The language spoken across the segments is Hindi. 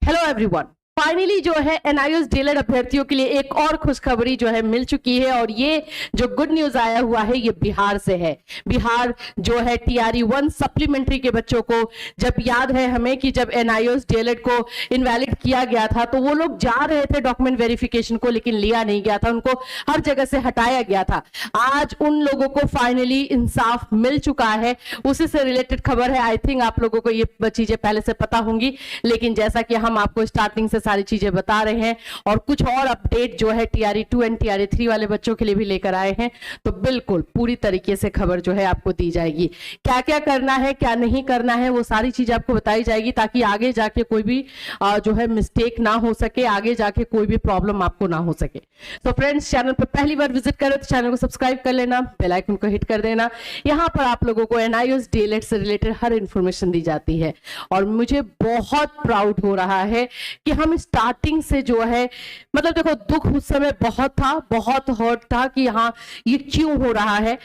हेलो एवरीवन, फाइनली जो है एनआईओएस डीएलएड अभ्यर्थियों के लिए एक और खुशखबरी जो है मिल चुकी है और ये जो गुड न्यूज आया हुआ है ये बिहार से है। बिहार जो है टीआरई 1 सप्लीमेंट्री के बच्चों को, जब याद है हमें कि जब एनआईओएस डीएलएड को इनवैलिड किया गया था तो वो लोग जा रहे थे डॉक्यूमेंट वेरिफिकेशन को, लेकिन लिया नहीं गया था, उनको हर जगह से हटाया गया था। आज उन लोगों को फाइनली इंसाफ मिल चुका है। उसी से रिलेटेड खबर है। आई थिंक आप लोगों को ये चीजें पहले से पता होंगी, लेकिन जैसा कि हम आपको स्टार्टिंग से सारी चीजें बता रहे हैं और कुछ और अपडेट जो है टीआरई 2 एंड टीआरई 3 वाले बच्चों के लिए भी लेकर आए हैं, तो बिल्कुल पूरी तरीके से खबर जो है आपको दी जाएगी। क्या क्या करना है, क्या नहीं करना है, वो सारी चीजें आपको बताई जाएगी ताकि आगे जाके कोई भी जो है मिस्टेक ना हो सके, आगे जाके कोई भी प्रॉब्लम आपको ना हो सके। तो फ्रेंड्स, चैनल पर पहली बार विजिट करो तो चैनल को सब्सक्राइब कर लेना, बेल आइकन को हिट कर देना। यहाँ पर आप लोगों को एनआईओएस डीएलएड से रिलेटेड हर इंफॉर्मेशन दी जाती है और मुझे बहुत प्राउड हो रहा है कि हम स्टार्टिंग से जो है, मतलब देखो, दुख उस समय बहुत था, बहुत हर्ट था कि हाँ ये क्यों हो रहा है।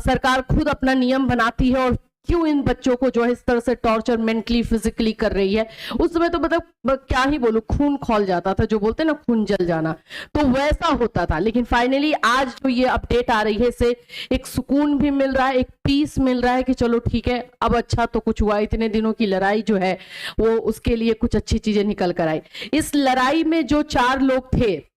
सरकार खुद अपना नियम बनाती है और क्यों इन बच्चों को जो है इस तरह से टॉर्चर मेंटली फिजिकली कर रही है। उस समय तो मतलब क्या ही बोलूं, खून खौल जाता था, जो बोलते हैं ना खून जल जाना, तो वैसा होता था। लेकिन फाइनली आज जो ये अपडेट आ रही है, इससे एक सुकून भी मिल रहा है, एक पीस मिल रहा है कि चलो ठीक है, अब अच्छा तो कुछ हुआ। इतने दिनों की लड़ाई जो है वो उसके लिए कुछ अच्छी चीजें निकल कर आई। इस लड़ाई में जो 4 लोग थे,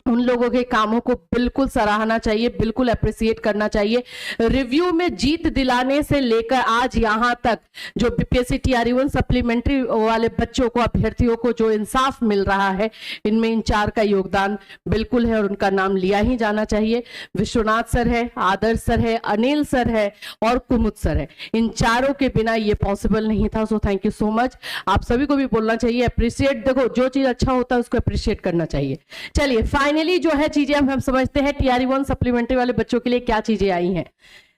उन लोगों के कामों को बिल्कुल सराहना चाहिए, बिल्कुल अप्रिशिएट करना चाहिए। रिव्यू में जीत दिलाने से लेकर आज यहां तक जो बीपीएससी टीआरई 1 सप्लीमेंट्री वाले बच्चों को, अभ्यर्थियों को जो इंसाफ मिल रहा है, इनमें इन 4 का योगदान बिल्कुल है और उनका नाम लिया ही जाना चाहिए। विश्वनाथ सर है, आदर्श सर है, अनिल सर है और कुमुद सर है। इन चारों के बिना ये पॉसिबल नहीं था। So thank you so much. आप सभी को भी बोलना चाहिए अप्रिशिएट। देखो, जो चीज अच्छा होता है उसको अप्रिशिएट करना चाहिए। चलिए फाइनली जो है चीजें हम समझते हैं टीआरई 1 सप्लीमेंट्री वाले बच्चों के लिए क्या चीजें आई हैं।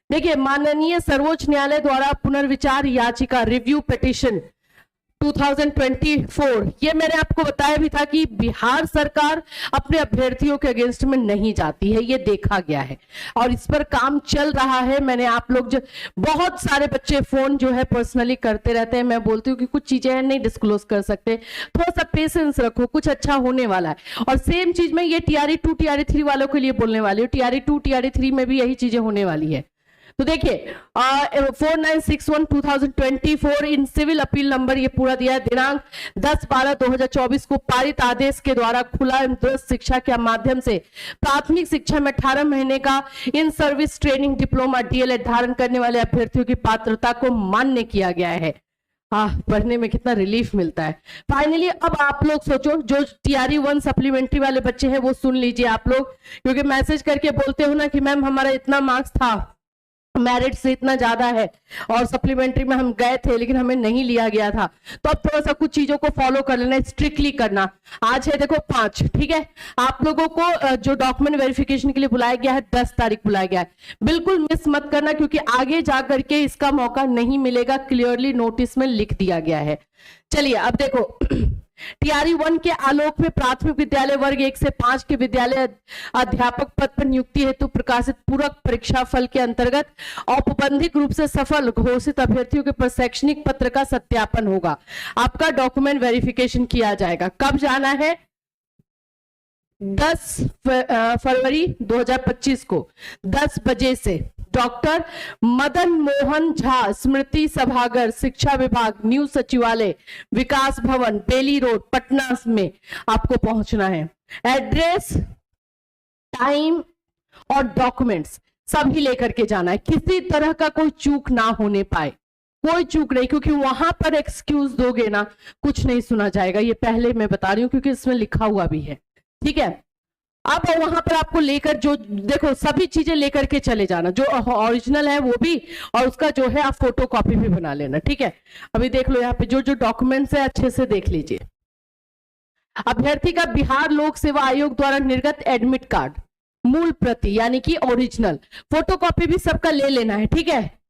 देखिए, माननीय सर्वोच्च न्यायालय द्वारा पुनर्विचार याचिका रिव्यू पिटीशन 2024, ये मैंने आपको बताया भी था कि बिहार सरकार अपने अभ्यर्थियों के अगेंस्ट में नहीं जाती है, ये देखा गया है और इस पर काम चल रहा है। मैंने आप लोग जो बहुत सारे बच्चे फोन जो है पर्सनली करते रहते हैं, मैं बोलती हूँ कि कुछ चीजें नहीं डिस्क्लोज कर सकते, थोड़ा सा पेशेंस रखो, कुछ अच्छा होने वाला है। और सेम चीज में ये टीआरई 2 टीआरई 3 वालों के लिए बोलने वाली हूँ। टीआरई 2 टीआरई 3 में भी यही चीजें होने वाली है। तो देखिए, 4961/2024 इन सिविल अपील नंबर ये पूरा दिया है। दिनांक 10/12/2024 को पारित आदेश के द्वारा खुला एवं दूरस्थ शिक्षा के माध्यम से प्राथमिक शिक्षा में 18 महीने का in service training diploma DElEd धारण करने वाले अभ्यर्थियों की पात्रता को मान्य किया गया है। पढ़ने में कितना रिलीफ मिलता है। फाइनली अब आप लोग सोचो, जो टीआरई 1 सप्लीमेंट्री वाले बच्चे हैं वो सुन लीजिए आप लोग, क्योंकि मैसेज करके बोलते हो ना कि मैम हमारा इतना मार्क्स था, मेरिट से इतना ज्यादा है और सप्लीमेंट्री में हम गए थे लेकिन हमें नहीं लिया गया था। तो अब थोड़ा सा कुछ चीजों को फॉलो कर लेना, स्ट्रिक्टली करना। आज है देखो 5, ठीक है, आप लोगों को जो डॉक्यूमेंट वेरिफिकेशन के लिए बुलाया गया है 10 तारीख बुलाया गया है, बिल्कुल मिस मत करना, क्योंकि आगे जाकर के इसका मौका नहीं मिलेगा, क्लियरली नोटिस में लिख दिया गया है। चलिए अब देखो, टीआरई 1 के आलोक में प्राथमिक विद्यालय वर्ग 1 से 5 के विद्यालय अध्यापक पद पर नियुक्ति हेतु प्रकाशित पूरक परीक्षा फल के अंतर्गत औपबंधिक रूप से सफल घोषित अभ्यर्थियों के शैक्षणिक पत्र का सत्यापन होगा। आपका डॉक्यूमेंट वेरिफिकेशन किया जाएगा। कब जाना है? 10 फरवरी 2025 को 10 बजे से डॉक्टर मदन मोहन झा स्मृति सभागार, शिक्षा विभाग, न्यू सचिवालय, विकास भवन, बेली रोड, पटना में आपको पहुंचना है। एड्रेस, टाइम और डॉक्यूमेंट्स सभी लेकर के जाना है। किसी तरह का कोई चूक ना होने पाए, कोई चूक नहीं, क्योंकि वहां पर एक्सक्यूज दोगे ना, कुछ नहीं सुना जाएगा। ये पहले मैं बता रही हूं क्योंकि इसमें लिखा हुआ भी है, ठीक है। अब वहां पर आपको लेकर, जो देखो सभी चीजें लेकर के चले जाना, जो ओरिजिनल है वो भी, और उसका जो है आप फोटो कॉपी भी बना लेना, ठीक है। अभी देख लो यहाँ पे जो जो डॉक्यूमेंट्स है अच्छे से देख लीजिए। अभ्यर्थी का बिहार लोक सेवा आयोग द्वारा निर्गत एडमिट कार्ड मूल प्रति यानी कि ओरिजिनल, फोटो कॉपी भी सबका ले लेना है, ठीक है।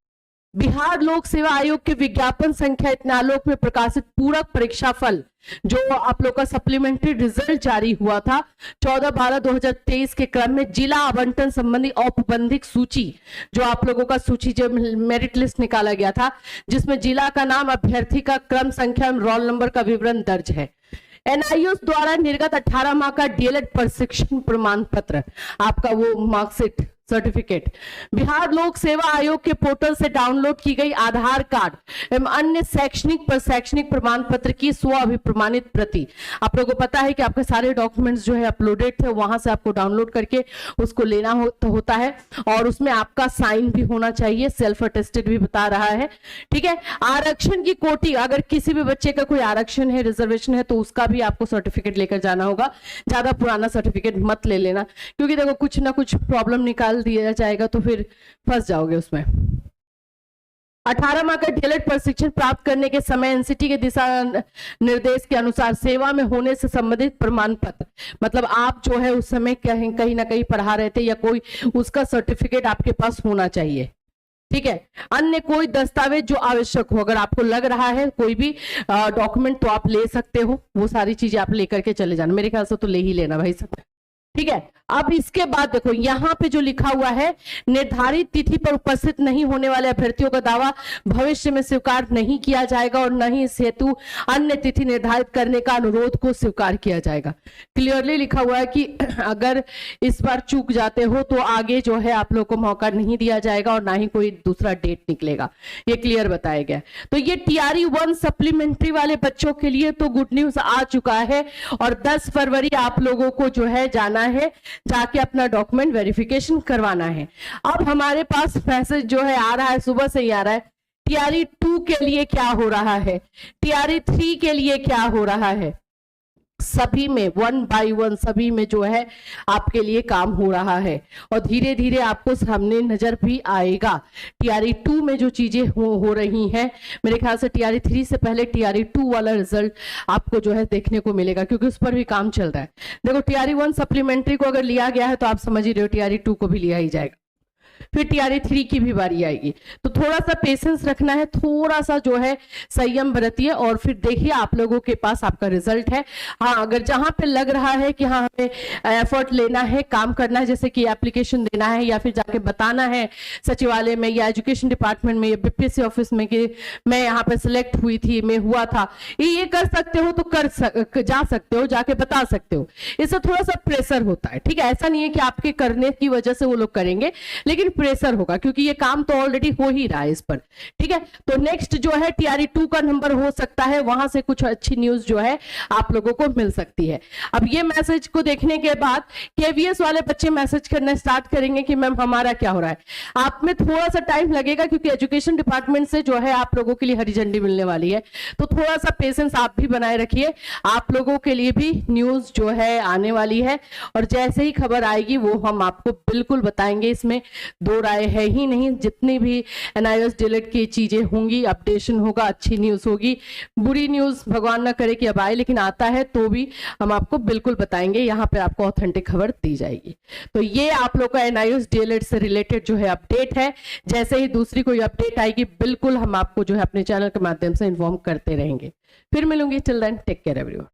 बिहार लोक सेवा आयोग के विज्ञापन संख्या इतने आलोक में प्रकाशित पूरक परीक्षा फल, जो आप लोग का सप्लीमेंट्री रिजल्ट जारी हुआ था 14/12/2023 के क्रम में जिला आवंटन संबंधी औपबंधिक सूची, जो आप लोगों का सूची जो मेरिट लिस्ट निकाला गया था, जिसमें जिला का नाम, अभ्यर्थी का क्रम संख्या, रोल नंबर का विवरण दर्ज है। एनआईओ द्वारा निर्गत 18 माह का डीएलएड प्रशिक्षण प्रमाण पत्र, आपका वो मार्कशीट सर्टिफिकेट, बिहार लोक सेवा आयोग के पोर्टल से डाउनलोड की गई आधार कार्ड एवं अन्य शैक्षणिक प्रमाण पत्र की स्व अभिप्रमाणित प्रति। आप लोगों को पता है कि आपके सारे डॉक्यूमेंट्स जो है अपलोडेड थे, वहां से आपको डाउनलोड करके उसको लेना होता है और उसमें आपका साइन भी होना चाहिए, सेल्फ अटेस्टेड भी बता रहा है। ठीक है, आरक्षण की कोटि, अगर किसी भी बच्चे का कोई आरक्षण है, रिजर्वेशन है, तो उसका भी आपको सर्टिफिकेट लेकर जाना होगा। ज्यादा पुराना सर्टिफिकेट मत ले लेना, क्योंकि देखो कुछ ना कुछ प्रॉब्लम निकाल दिया जाएगा तो फिर फंस जाओगे उसमें। 18 माह का डीएलएड प्रशिक्षण प्राप्त करने के समय एनसीटी के दिशा निर्देश के अनुसार सेवा में होने से संबंधित प्रमाण पत्र, मतलब आप जो है उस समय कहीं ना कहीं पढ़ा रहे थे या कोई उसका सर्टिफिकेट आपके पास होना चाहिए। ठीक है, अन्य कोई दस्तावेज जो आवश्यक हो, अगर आपको लग रहा है कोई भी डॉक्यूमेंट तो आप ले सकते हो, वो सारी चीजें आप लेकर के चले जाना। मेरे ख्याल से तो ले ही लेना भाई सब। ठीक है, अब इसके बाद देखो यहाँ पे जो लिखा हुआ है, निर्धारित तिथि पर उपस्थित नहीं होने वाले अभ्यर्थियों का दावा भविष्य में स्वीकार नहीं किया जाएगा और न ही इस हेतु अन्य तिथि निर्धारित करने का अनुरोध को स्वीकार किया जाएगा। क्लियरली लिखा हुआ है कि अगर इस बार चूक जाते हो तो आगे जो है आप लोग को मौका नहीं दिया जाएगा और ना ही कोई दूसरा डेट निकलेगा, ये क्लियर बताया गया। तो ये टीआरई 1 सप्लीमेंट्री वाले बच्चों के लिए तो गुड न्यूज आ चुका है और 10 फरवरी आप लोगों को जो है जाना है, जाके अपना डॉक्यूमेंट वेरिफिकेशन करवाना है। अब हमारे पास मैसेज जो है आ रहा है, सुबह से ही आ रहा है, टीआरई 2 के लिए क्या हो रहा है, टीआरई 3 के लिए क्या हो रहा है। सभी में 1 बाय 1 सभी में जो है आपके लिए काम हो रहा है और धीरे धीरे आपको सामने नजर भी आएगा। टीआरई 2 में जो चीजें हो रही हैं, मेरे ख्याल से टीआरई 3 से पहले टीआरई 2 वाला रिजल्ट आपको जो है देखने को मिलेगा, क्योंकि उस पर भी काम चल रहा है। देखो टीआरई 1 सप्लीमेंट्री को अगर लिया गया है तो आप समझ ही रहे हो टीआरई 2 को भी लिया ही जाएगा, फिर टीआरई 3 की भी बारी आएगी। तो थोड़ा सा पेशेंस रखना है, थोड़ा सा जो है संयम बरतिए और फिर देखिए आप लोगों के पास आपका रिजल्ट है। हाँ, अगर जहां पे लग रहा है कि हाँ हमें एफर्ट लेना है, काम करना है, जैसे कि एप्लीकेशन देना है या फिर जाके बताना है सचिवालय में या एजुकेशन डिपार्टमेंट में या बीपीएससी ऑफिस में कि मैं यहाँ पे सिलेक्ट हुई थी, मैं हुआ था, ये कर सकते हो तो जा सकते हो, जाके बता सकते हो। इससे थोड़ा सा प्रेशर होता है। ठीक है, ऐसा नहीं है कि आपके करने की वजह से वो लोग करेंगे, लेकिन प्रेशर होगा क्योंकि ये काम तो ऑलरेडी हो ही रहा है इस पर। ठीक है, तो नेक्स्ट जो है टीआरई 2 का नंबर हो सकता है, वहां से कुछ अच्छी न्यूज जो है आप लोगों को मिल सकती है। अब ये मैसेज को देखने के बाद केवीएस वाले बच्चे मैसेज करना स्टार्ट करेंगे कि मैम हमारा क्या हो रहा है। आप में थोड़ा सा टाइम लगेगा क्योंकि एजुकेशन डिपार्टमेंट से जो है आप लोगों के लिए हरी झंडी मिलने वाली है, तो थोड़ा सा पेशेंस आप भी बनाए रखिए। आप लोगों के लिए भी न्यूज जो है आने वाली है और जैसे ही खबर आएगी वो हम आपको बिल्कुल बताएंगे। इसमें दो राय है ही नहीं, जितनी भी एनआईओएस डीएलएड की चीजें होंगी, अपडेशन होगा, अच्छी न्यूज होगी, बुरी न्यूज भगवान ना करे कि अब आए, लेकिन आता है तो भी हम आपको बिल्कुल बताएंगे, यहाँ पे आपको ऑथेंटिक खबर दी जाएगी। तो ये आप लोग का एनआईओएस डीएलएड से रिलेटेड जो है अपडेट है। जैसे ही दूसरी कोई अपडेट आएगी बिल्कुल हम आपको जो है अपने चैनल के माध्यम से इन्फॉर्म करते रहेंगे। फिर मिलूंगी, till then take care everyone.